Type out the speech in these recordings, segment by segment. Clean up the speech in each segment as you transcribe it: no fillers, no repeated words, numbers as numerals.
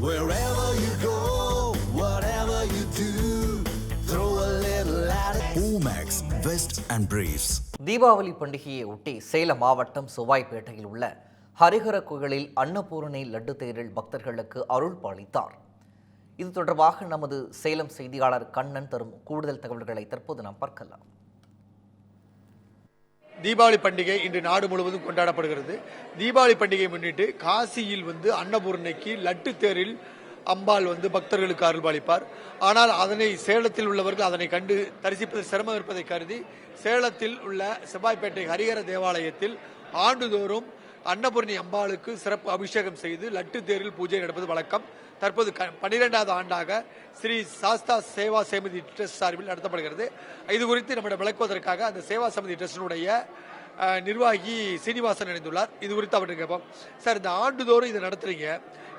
Wherever you go, whatever you do, throw a little at it. Omax, Vest and Briefs. Deepavali பண்டிகையை ஒட்டி சேலம் மாவட்டம் சுவாய்பேட்டையில் உள்ள ஹரிஹர கோயிலில் அன்னபூரணி லட்டு தேரில் பக்தர்களுக்கு அருள் பாலித்தார். இது தொடர்பாக நமது சேலம் செய்தியாளர் கண்ணன் தரும் கூடுதல் தகவல்களை தற்போது நாம் பார்க்கலாம். தீபாவளி பண்டிகை இன்று நாடு முழுவதும் கொண்டாடப்படுகிறது. தீபாவளி பண்டிகையை முன்னிட்டு காசியில் அன்னபூர்ணைக்கு லட்டு தேரில் அம்பாள் பக்தர்களுக்கு அருள்பாலிப்பார். ஆனால் அதனை சேலத்தில் உள்ளவர்கள் அதனை கண்டு தரிசிப்பது சிரமம் இருப்பதை கருதி சேலத்தில் உள்ள செவ்வாய்ப்பேட்டை ஹரிஹர தேவாலயத்தில் ஆண்டுதோறும் அன்னபூர்ணி அம்பாளுக்கு சிறப்பு அபிஷேகம் செய்து லட்டு தேரில் பூஜை நடப்பது வழக்கம். தற்போது 12வது ஆண்டாக ஸ்ரீ சாஸ்தா சேவா சமிதி ட்ரஸ்ட் சார்பில் நடத்தப்படுகிறது. இது குறித்து நம்மிடம் விளக்குவதற்காக அந்த சேவா சமிதி ட்ரஸ்டினுடைய நிர்வாகி சீனிவாசன் இணைந்துள்ளார். இது குறித்து அவர்கிட்ட கேட்போம். சார், இந்த ஆண்டுதோறும் இதை நடத்துறீங்க,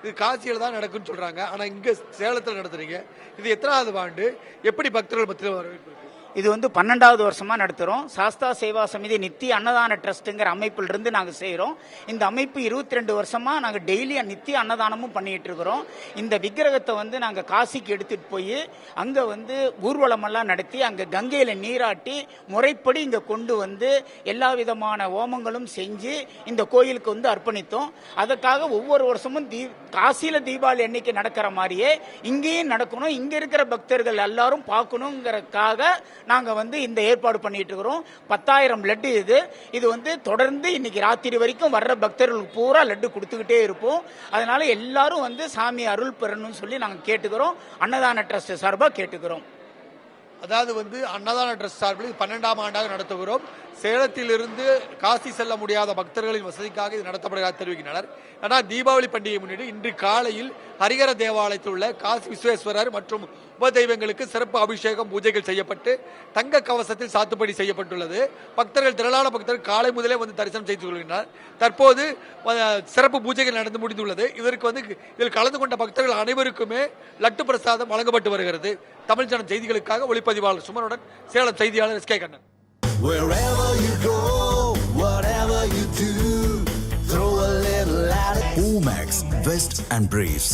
இது காசியில் தான் நடக்குன்னு சொல்றாங்க, ஆனா இங்க சேலத்தில் நடத்துறீங்க, இது எத்தனாவது ஆண்டு, எப்படி பக்தர்கள் மத்தியில் வரவேற்பு? இது 12வது வருஷமா நடத்துறோம். சாஸ்தா சேவா சமிதி நித்திய அன்னதான ட்ரஸ்ட்ங்கிற அமைப்பில் இருந்து நாங்கள் செய்கிறோம். இந்த அமைப்பு 22 வருஷமா நாங்கள் டெய்லி நித்திய அன்னதானமும் பண்ணிட்டு இருக்கிறோம். இந்த விக்கிரகத்தை நாங்கள் காசிக்கு எடுத்துட்டு போய் அங்கே ஊர்வலமெல்லாம் நடத்தி அங்கே கங்கையில் நீராட்டி முறைப்படி இங்கே கொண்டு எல்லா விதமான ஹோமங்களும் செஞ்சு இந்த கோயிலுக்கு அர்ப்பணித்தோம். அதற்காக ஒவ்வொரு வருஷமும் காசியில் தீபாவளி அன்னைக்கு நடக்கிற மாதிரியே இங்கேயும் நடக்கணும், இங்கே இருக்கிற பக்தர்கள் எல்லாரும் பார்க்கணுங்கிறதுக்காக நாங்க இந்த ஏற்பாடு பண்ணிட்டு இருக்கிறோம். 10,000 லட்டு இது தொடர்ந்து இன்னைக்கு ராத்திரி வரைக்கும் வர்ற பக்தர்களுக்கு பூரா லட்டு கொடுத்துக்கிட்டே இருப்போம். அதனால எல்லாரும் சாமி அருள் பெறணும்னு சொல்லி நாங்க கேட்டுக்கிறோம். அன்னதான ட்ரஸ்ட் சார்பா கேட்டுக்கிறோம். அதாவது அன்னதான ட்ரஸ்ட் சார்பில் 12ஆம் ஆண்டாக நடத்துகிறோம். சேலத்திலிருந்து காசி செல்ல முடியாத பக்தர்களின் வசதிக்காக இது நடத்தப்படுவதாக தெரிவிக்கின்றனர். ஆனால் தீபாவளி பண்டிகை முன்னிட்டு இன்று காலையில் ஹரிஹர தேவாலயத்தில் உள்ள காசி விஸ்வேஸ்வரர் மற்றும் உபதெய்வங்களுக்கு சிறப்பு அபிஷேகம் பூஜைகள் செய்யப்பட்டு தங்க கவசத்தில் சாத்துப்படி செய்யப்பட்டுள்ளது. பக்தர்கள் திரளான பக்தர்கள் காலை முதலே தரிசனம் செய்து கொள்கின்றனர். தற்போது சிறப்பு பூஜைகள் நடந்து முடிந்துள்ளது. இதற்கு இதில் கலந்து கொண்ட பக்தர்கள் அனைவருக்குமே லட்டு பிரசாதம் வழங்கப்பட்டு வருகிறது. தமிழ் ஜனம் செய்திகளுக்காக ஒளிப்பதிவாளர் சுமனுடன் சேலம் செய்தியாளர் S K Kannan. Wherever you go, whatever you do, throw a little at it. Omax, Vest and Briefs.